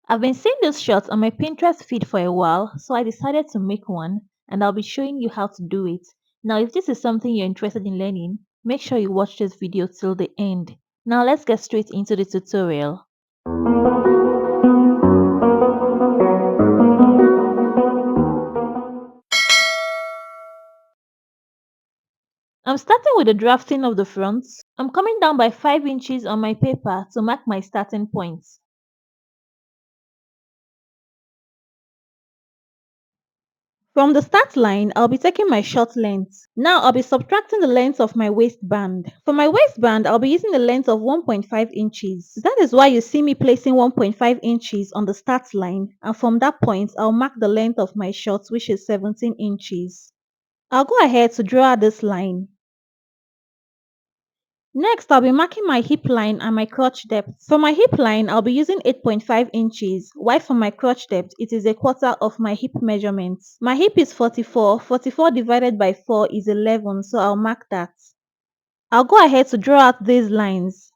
I've been seeing these shorts on my Pinterest feed for a while, so I decided to make one and I'll be showing you how to do it. Now, if this is something you're interested in learning, make sure you watch this video till the end. Now, let's get straight into the tutorial. I'm starting with the drafting of the fronts. I'm coming down by 5 inches on my paper to mark my starting point. From the start line, I'll be taking my short length. Now I'll be subtracting the length of my waistband. For my waistband, I'll be using the length of 1.5 inches. That is why you see me placing 1.5 inches on the start line, and from that point, I'll mark the length of my shorts, which is 17 inches. I'll go ahead to draw out this line. Next, I'll be marking my hip line and my crotch depth. For my hip line, I'll be using 8.5 inches, while for my crotch depth, it is a quarter of my hip measurements. My hip is 44, 44 divided by 4 is 11, so I'll mark that. I'll go ahead to draw out these lines.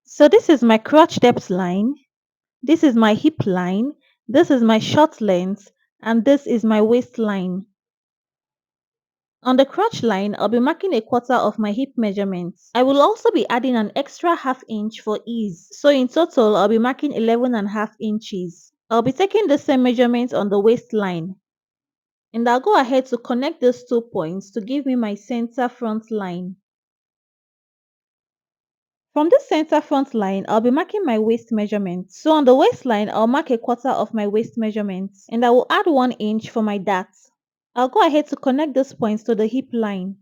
So this is my crotch depth line, this is my hip line, this is my short length, and this is my waistline. On the crotch line, I'll be marking a quarter of my hip measurements. I will also be adding an extra half inch for ease. So in total, I'll be marking 11.5 inches. I'll be taking the same measurement on the waistline. And I'll go ahead to connect those 2 points to give me my center front line. From this center front line, I'll be marking my waist measurement. So on the waistline, I'll mark a quarter of my waist measurement. And I will add 1 inch for my dart. I'll go ahead to connect those points to the hip line.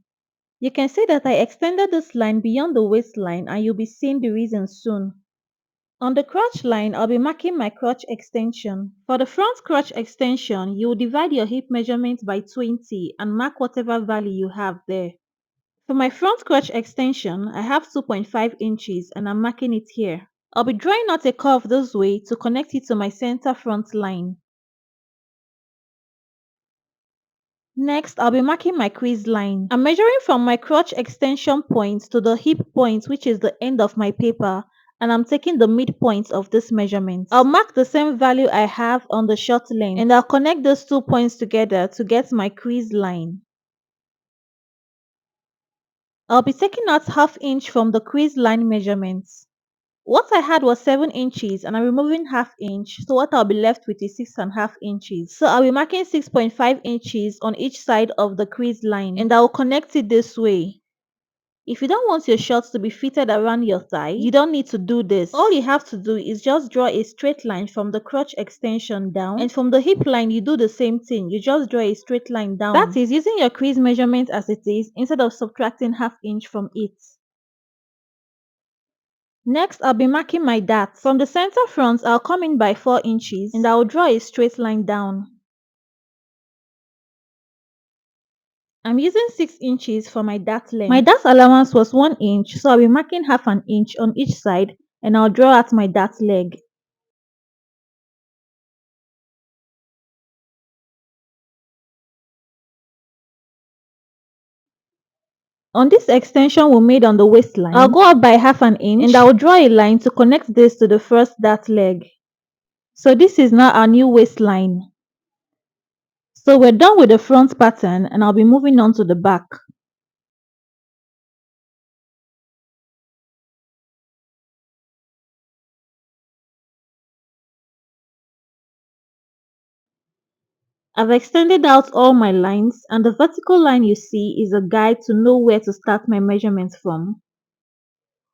You can see that I extended this line beyond the waistline and you'll be seeing the reason soon. On the crotch line, I'll be marking my crotch extension. For the front crotch extension, you will divide your hip measurement by 20 and mark whatever value you have there. For my front crotch extension, I have 2.5 inches and I'm marking it here. I'll be drawing out a curve this way to connect it to my center front line. Next, I'll be marking my crease line. I'm measuring from my crotch extension point to the hip point, which is the end of my paper, and I'm taking the midpoint of this measurement. I'll mark the same value I have on the short length, and I'll connect those 2 points together to get my crease line. I'll be taking out half inch from the crease line measurements. What I had was 7 inches and I'm removing half inch, so what I'll be left with is 6.5 inches. So I'll be marking 6.5 inches on each side of the crease line and I'll connect it this way. If you don't want your shorts to be fitted around your thigh, you don't need to do this. All you have to do is just draw a straight line from the crotch extension down, and from the hip line you do the same thing. You just draw a straight line down. That is using your crease measurement as it is instead of subtracting half inch from it. Next, I'll be marking my dart. From the center front, I'll come in by 4 inches and I'll draw a straight line down. I'm using 6 inches for my dart length. My dart allowance was 1 inch, so I'll be marking half an inch on each side and I'll draw out my dart leg. On this extension we made on the waistline, I'll go up by half an inch and I'll draw a line to connect this to the first dart leg. So this is now our new waistline. So we're done with the front pattern and I'll be moving on to the back. I've extended out all my lines and the vertical line you see is a guide to know where to start my measurements from.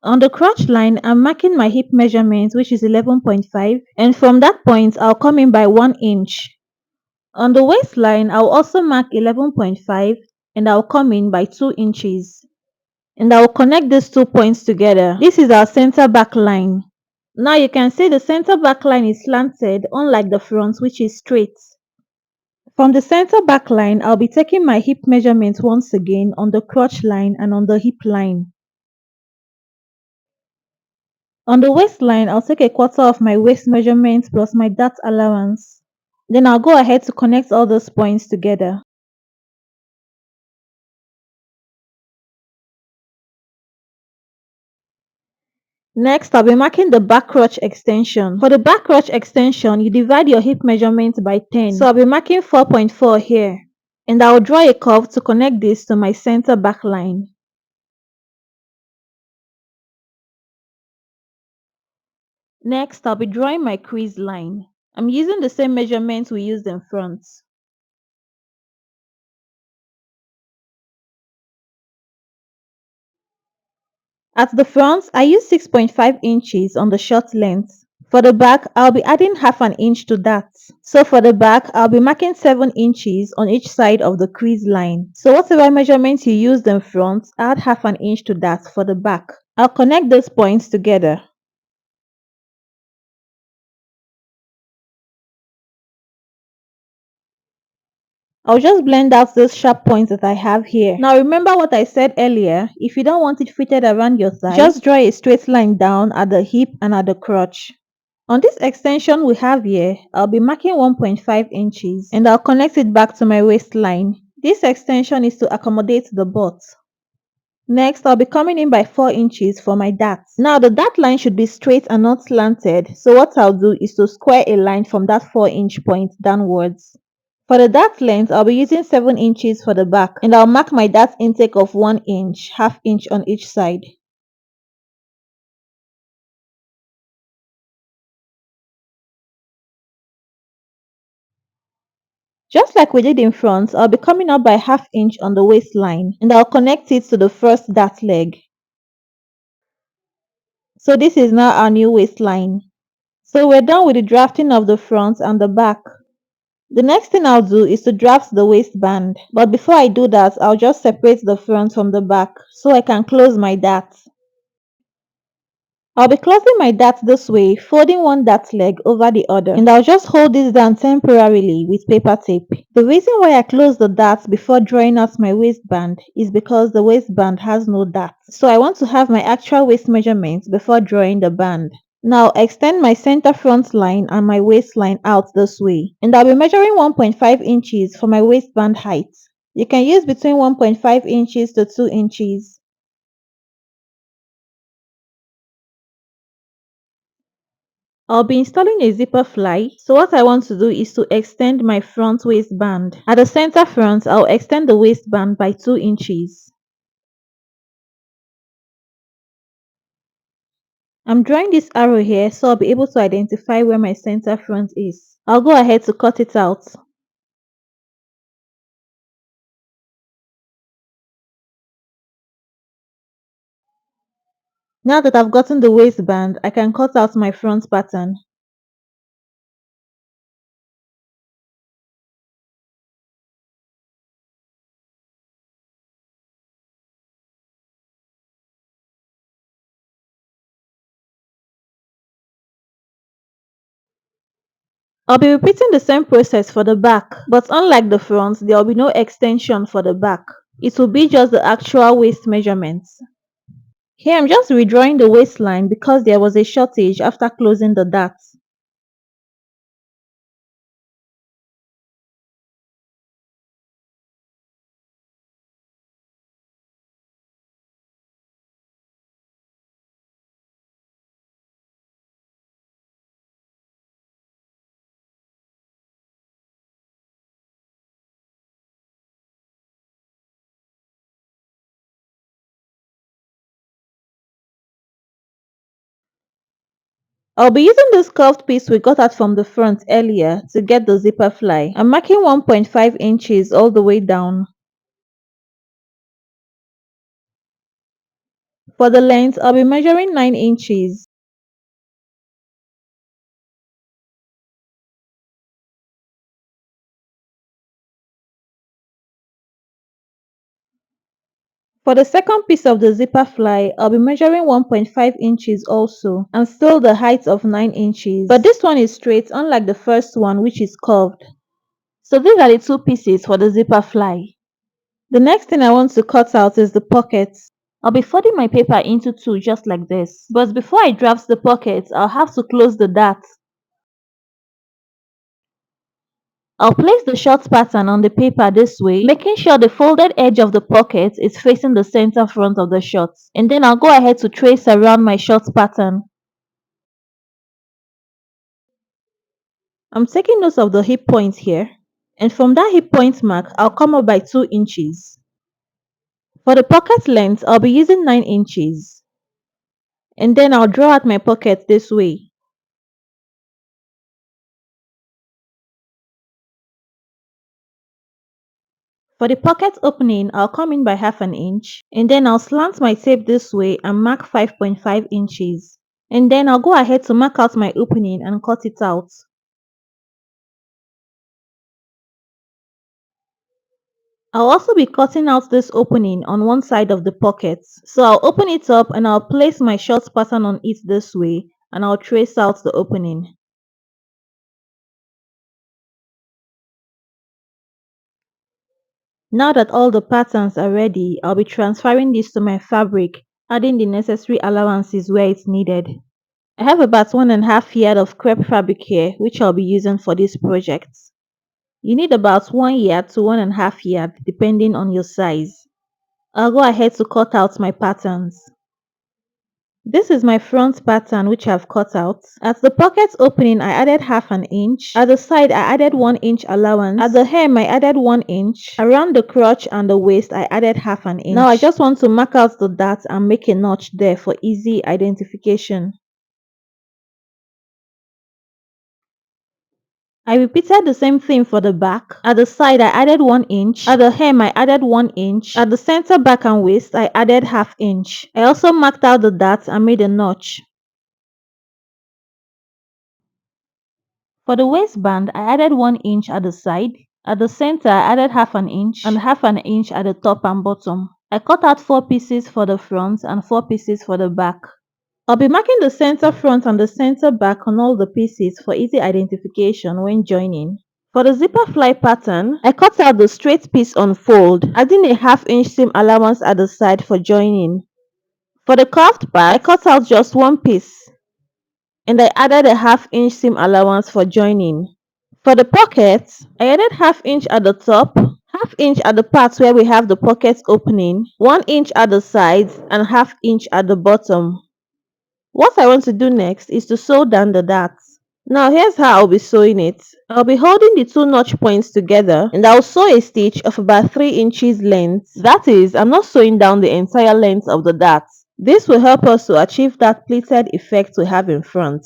On the crotch line, I'm marking my hip measurement, which is 11.5, and from that point I'll come in by 1 inch. On the waistline, I'll also mark 11.5 and I'll come in by 2 inches. And I'll connect these 2 points together. This is our center back line. Now you can see the center back line is slanted, unlike the front, which is straight. From the center back line, I'll be taking my hip measurement once again on the crotch line and on the hip line. On the waistline, I'll take a quarter of my waist measurement plus my dart allowance. Then I'll go ahead to connect all those points together. Next, I'll be marking the back crotch extension. For the back crotch extension, you divide your hip measurement by 10. So I'll be marking 4.4 here. And I'll draw a curve to connect this to my center back line. Next, I'll be drawing my crease line. I'm using the same measurements we used in front. At the front, I use 6.5 inches on the short length. For the back, I'll be adding half an inch to that. So for the back, I'll be marking 7 inches on each side of the crease line. So whatever measurements you used in front, add half an inch to that for the back. I'll connect those points together. I'll just blend out those sharp points that I have here. Now remember what I said earlier, if you don't want it fitted around your thigh, just draw a straight line down at the hip and at the crotch. On this extension we have here, I'll be marking 1.5 inches and I'll connect it back to my waistline. This extension is to accommodate the butt. Next, I'll be coming in by 4 inches for my dart. Now the dart line should be straight and not slanted, so what I'll do is to square a line from that 4-inch point downwards. For the dart length, I'll be using 7 inches for the back and I'll mark my dart intake of 1 inch, half inch on each side. Just like we did in front, I'll be coming up by half inch on the waistline and I'll connect it to the first dart leg. So this is now our new waistline. So we're done with the drafting of the front and the back. The next thing I'll do is to draft the waistband. But before I do that, I'll just separate the front from the back so I can close my dart. I'll be closing my dart this way, folding one dart leg over the other, and I'll just hold this down temporarily with paper tape. The reason why I close the dart before drawing out my waistband is because the waistband has no dart. So I want to have my actual waist measurements before drawing the band. Now extend my center front line and my waistline out this way, and I'll be measuring 1.5 inches for my waistband height. You can use between 1.5 inches to 2 inches. I'll be installing a zipper fly, so what I want to do is to extend my front waistband. At the center front, I'll extend the waistband by 2 inches. I'm drawing this arrow here so I'll be able to identify where my center front is. I'll go ahead to cut it out. Now that I've gotten the waistband, I can cut out my front pattern. I'll be repeating the same process for the back, but unlike the front, there will be no extension for the back. It will be just the actual waist measurements. Here I'm just redrawing the waistline because there was a shortage after closing the dart. I'll be using this curved piece we got out from the front earlier to get the zipper fly. I'm marking 1.5 inches all the way down. For the length, I'll be measuring 9 inches. For the second piece of the zipper fly, I'll be measuring 1.5 inches also, and still the height of 9 inches. But this one is straight, unlike the first one which is curved. So these are the two pieces for the zipper fly. The next thing I want to cut out is the pockets. I'll be folding my paper into two just like this. But before I draft the pockets, I'll have to close the dart. I'll place the short pattern on the paper this way, making sure the folded edge of the pocket is facing the center front of the short. And then I'll go ahead to trace around my short pattern. I'm taking note of the hip point here. And from that hip point mark, I'll come up by 2 inches. For the pocket length, I'll be using 9 inches. And then I'll draw out my pocket this way. For the pocket opening, I'll come in by half an inch. And then I'll slant my tape this way and mark 5.5 inches. And then I'll go ahead to mark out my opening and cut it out. I'll also be cutting out this opening on one side of the pocket. So I'll open it up and I'll place my short pattern on it this way and I'll trace out the opening. Now that all the patterns are ready, I'll be transferring this to my fabric, adding the necessary allowances where it's needed. I have about 1.5 yard of crepe fabric here, which I'll be using for this project. You need about 1 yard to 1.5 yard depending on your size. I'll go ahead to cut out my patterns. This is my front pattern which I've cut out. At the pocket opening I added half an inch. At the side I added 1 inch allowance. At the hem I added 1 inch. Around the crotch and the waist I added half an inch. Now I just want to mark out the dart and make a notch there for easy identification. I repeated the same thing for the back. At the side I added 1 inch. At the hem I added 1 inch. At the center back and waist I added half inch. I also marked out the dart and made a notch. For the waistband I added 1 inch at the side. At the center I added half an inch and half an inch at the top and bottom. I cut out 4 pieces for the front and 4 pieces for the back. I'll be marking the center front and the center back on all the pieces for easy identification when joining. For the zipper fly pattern, I cut out the straight piece on fold, adding a half-inch seam allowance at the side for joining. For the curved part, I cut out just one piece and I added a half-inch seam allowance for joining. For the pockets, I added half-inch at the top, half-inch at the part where we have the pocket opening, 1 inch at the sides and half-inch at the bottom. What I want to do next is to sew down the darts. Now here's how I'll be sewing it. I'll be holding the 2 notch points together and I'll sew a stitch of about 3 inches length. That is, I'm not sewing down the entire length of the darts. This will help us to achieve that pleated effect we have in front.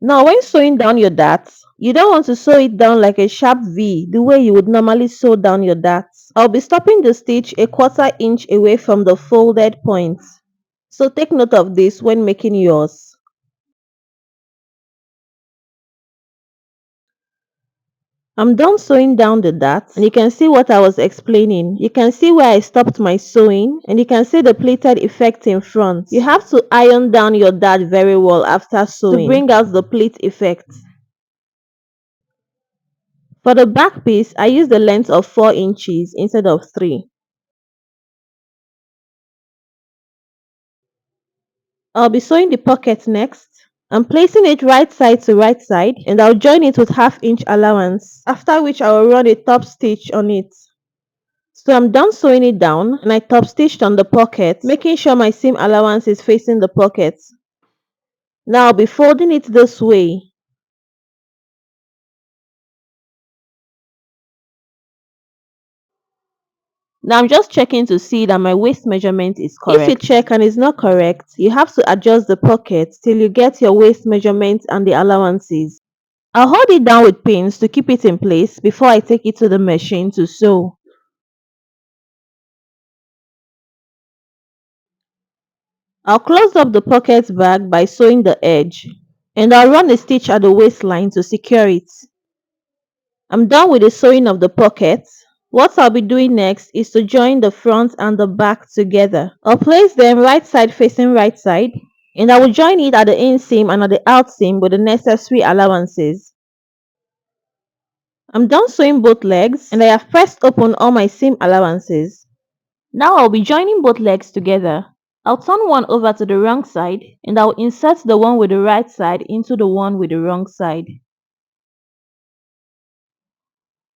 Now when sewing down your darts, you don't want to sew it down like a sharp V the way you would normally sew down your darts. I'll be stopping the stitch a 1/4 inch away from the folded points. So take note of this when making yours. I'm done sewing down the darts and you can see what I was explaining. You can see where I stopped my sewing and you can see the pleated effect in front. You have to iron down your dart very well after sewing to bring out the pleat effect. For the back piece, I used the length of 4 inches instead of 3. I'll be sewing the pocket next. I'm placing it right side to right side and I'll join it with half-inch allowance, after which I will run a top stitch on it. So I'm done sewing it down and I top stitched on the pocket, making sure my seam allowance is facing the pocket. Now I'll be folding it this way. Now I'm just checking to see that my waist measurement is correct. If you check and it's not correct, you have to adjust the pocket till you get your waist measurement and the allowances. I'll hold it down with pins to keep it in place before I take it to the machine to sew. I'll close up the pocket bag by sewing the edge and I'll run a stitch at the waistline to secure it. I'm done with the sewing of the pocket. What I'll be doing next is to join the front and the back together. I'll place them right side facing right side and I will join it at the inseam and at the outseam with the necessary allowances. I'm done sewing both legs and I have pressed open all my seam allowances. Now I'll be joining both legs together. I'll turn one over to the wrong side and I'll insert the one with the right side into the one with the wrong side.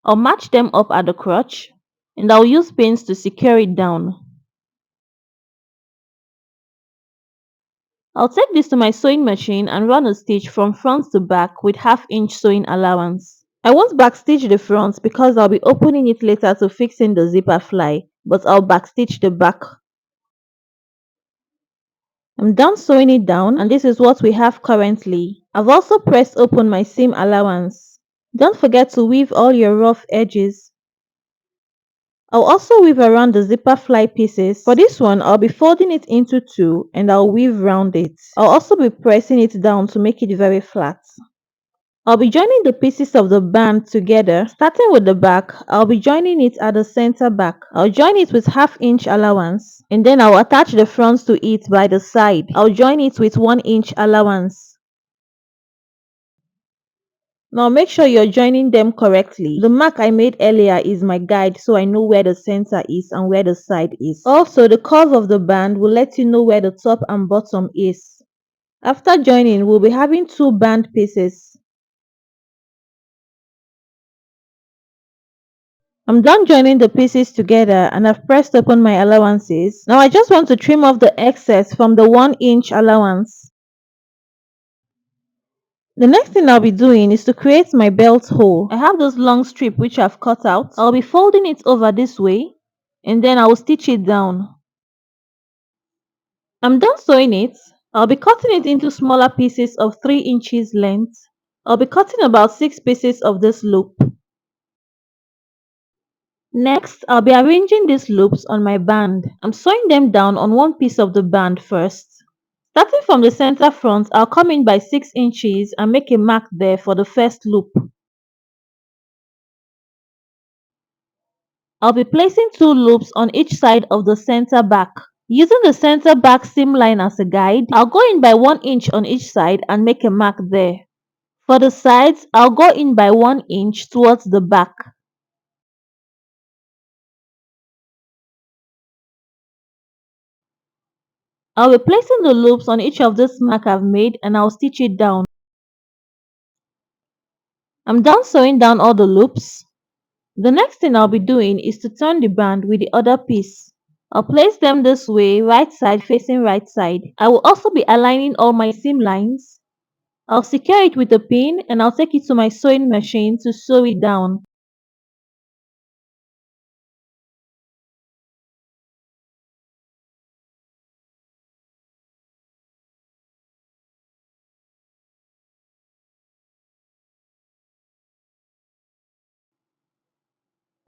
I'll match them up at the crotch and I'll use pins to secure it down. I'll take this to my sewing machine and run a stitch from front to back with half-inch sewing allowance. I won't backstitch the front because I'll be opening it later to fix in the zipper fly, but I'll backstitch the back. I'm done sewing it down and this is what we have currently. I've also pressed open my seam allowance. Don't forget to weave all your rough edges. I'll also weave around the zipper fly pieces. For this one, I'll be folding it into two and I'll weave round it. I'll also be pressing it down to make it very flat. I'll be joining the pieces of the band together. Starting with the back, I'll be joining it at the center back. I'll join it with half-inch allowance and then I'll attach the fronts to it by the side. I'll join it with 1-inch allowance. Now make sure you're joining them correctly. The mark I made earlier is my guide so I know where the center is and where the side is. Also, the curve of the band will let you know where the top and bottom is. After joining, we'll be having two band pieces. I'm done joining the pieces together and I've pressed open my allowances. Now I just want to trim off the excess from the 1-inch allowance. The next thing I'll be doing is to create my belt hole. I have this long strip which I've cut out. I'll be folding it over this way and then I will stitch it down. I'm done sewing it. I'll be cutting it into smaller pieces of 3 inches length. I'll be cutting about 6 pieces of this loop. Next, I'll be arranging these loops on my band. I'm sewing them down on one piece of the band first. Starting from the center front, I'll come in by 6 inches and make a mark there for the first loop. I'll be placing 2 loops on each side of the center back. Using the center back seam line as a guide, I'll go in by 1 inch on each side and make a mark there. For the sides, I'll go in by 1 inch towards the back. I'll be placing the loops on each of this mark I've made and I'll stitch it down. I'm done sewing down all the loops. The next thing I'll be doing is to turn the band with the other piece. I'll place them this way, right side facing right side. I will also be aligning all my seam lines. I'll secure it with a pin and I'll take it to my sewing machine to sew it down.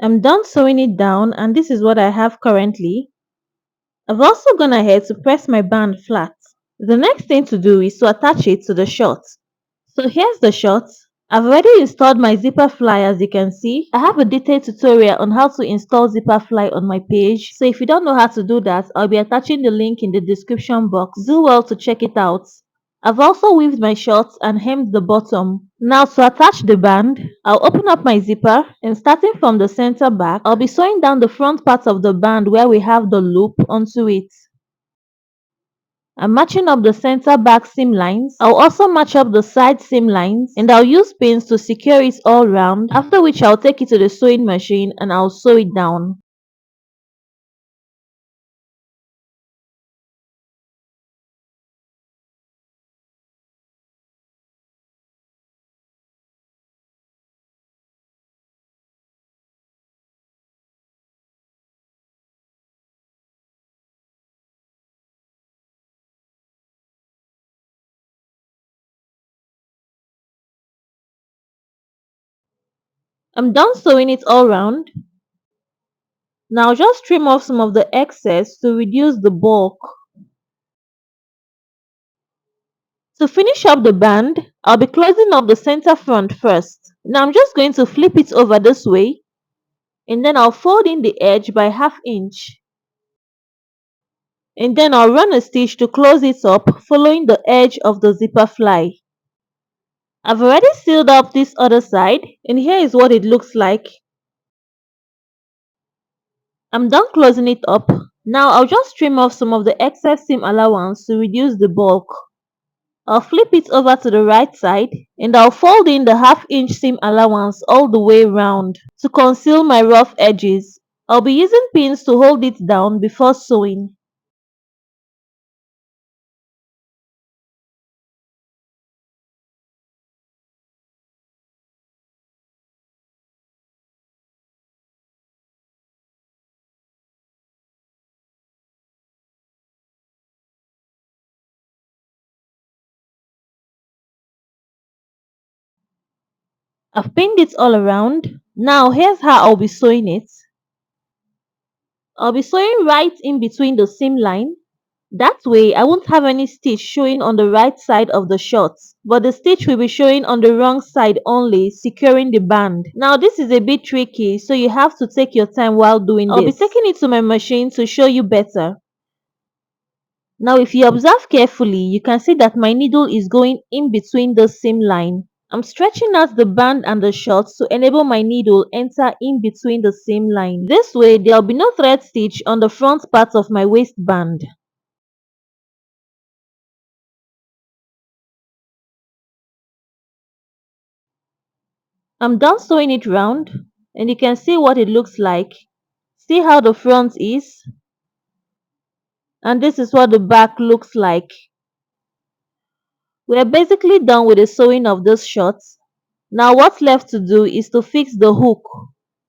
I'm done sewing it down and this is what I have currently. I've also gone ahead to press my band flat. The next thing to do is to attach it to the short. So here's the short. I've already installed my zipper fly as you can see. I have a detailed tutorial on how to install zipper fly on my page. So if you don't know how to do that, I'll be attaching the link in the description box. Do well to check it out. I've also weaved my shorts and hemmed the bottom. Now to attach the band, I'll open up my zipper and starting from the center back, I'll be sewing down the front part of the band where we have the loop onto it. I'm matching up the center back seam lines. I'll also match up the side seam lines and I'll use pins to secure it all round, after which I'll take it to the sewing machine and I'll sew it down. I'm done sewing it all round. Now just trim off some of the excess to reduce the bulk. To finish up the band, I'll be closing up the center front first. Now I'm just going to flip it over this way and then I'll fold in the edge by ½ inch. And then I'll run a stitch to close it up following the edge of the zipper fly. I've already sealed up this other side and here is what it looks like. I'm done closing it up. Now I'll just trim off some of the excess seam allowance to reduce the bulk. I'll flip it over to the right side and I'll fold in the half-inch seam allowance all the way round to conceal my rough edges. I'll be using pins to hold it down before sewing. I've pinned it all around. Now here's how I'll be sewing it. I'll be sewing right in between the seam line. That way I won't have any stitch showing on the right side of the shorts, but the stitch will be showing on the wrong side only, securing the band. Now this is a bit tricky, so you have to take your time while doing this. I'll be taking it to my machine to show you better. Now if you observe carefully, you can see that my needle is going in between the seam line. I'm stretching out the band and the shorts to enable my needle enter in between the seam line. This way there'll be no thread stitch on the front part of my waistband. I'm done sewing it round and you can see what it looks like. See how the front is? And this is what the back looks like. We are basically done with the sewing of those shorts. Now what's left to do is to fix the hook.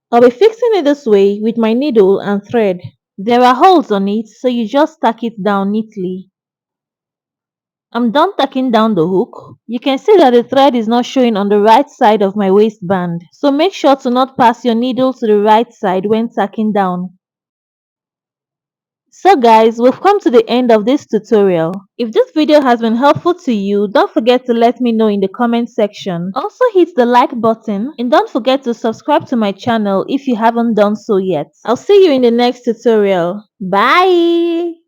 I'll be fixing it this way with my needle and thread. There are holes on it, so you just tack it down neatly. I'm done tacking down the hook. You can see that the thread is not showing on the right side of my waistband, so make sure to not pass your needle to the right side when tacking down. So guys, we've come to the end of this tutorial. If this video has been helpful to you, don't forget to let me know in the comment section. Also hit the like button and don't forget to subscribe to my channel if you haven't done so yet. I'll see you in the next tutorial. Bye!